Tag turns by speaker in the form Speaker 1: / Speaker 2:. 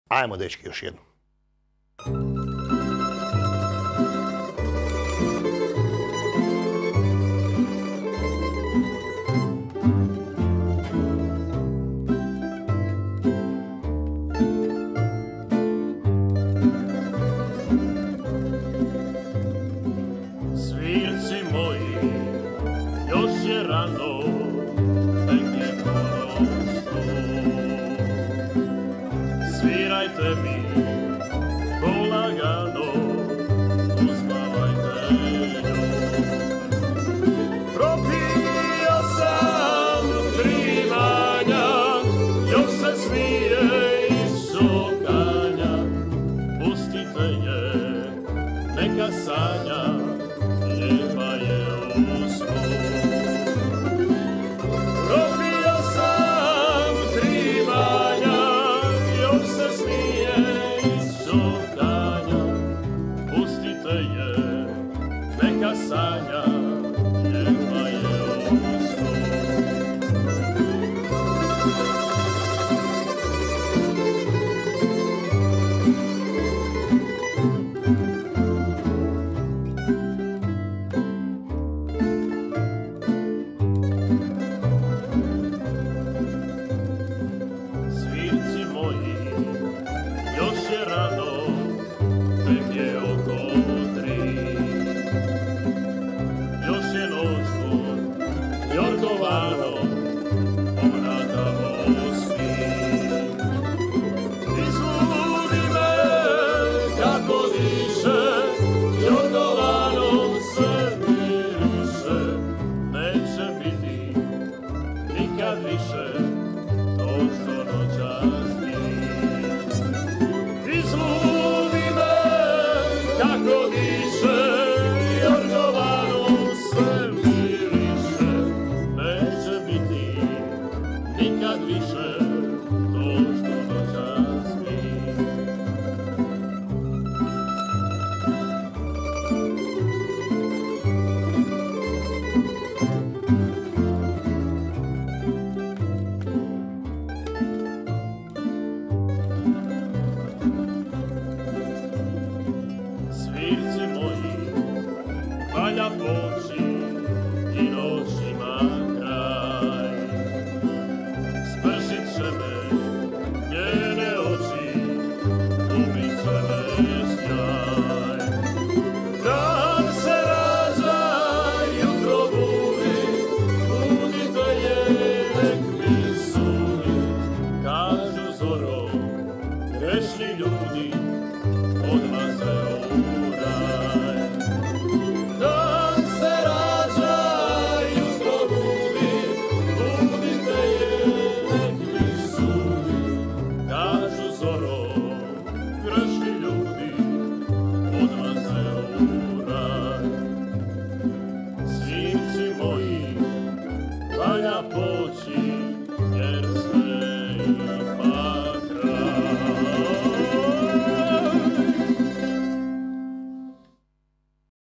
Speaker 1: Ajmo, dečki, još jednu.
Speaker 2: Svirci moji, još je rano, tek je konočno. Svirajte mi polagano, uspavajte njoj. Propio sam primanja, još se smije iz šokanja. Pustite je, neka sanja, lijepa je u snu. Propio sam primanja, još se smije iz šokanja. Pustite je, neka sanja, lijepa je u snu. Svirci moji, još je rano, tek je oko 3. Još je noćno, jorgovano, obratamo svi. Izludi me kako diše, jorgovano se miriše. Neće biti nikad više to što noćas mi. Izludi me kako diše, jorgovano se miriše. Neće biti nikad više to što noćas mi. Svirci moji, valja poći i noć ima kraj. Spršit će me njene oči, ubit će me sjaj. Dan se rađa, jutro budi, budite je, nek mi sudi. Kažu zoro, grešni ljudi odlaze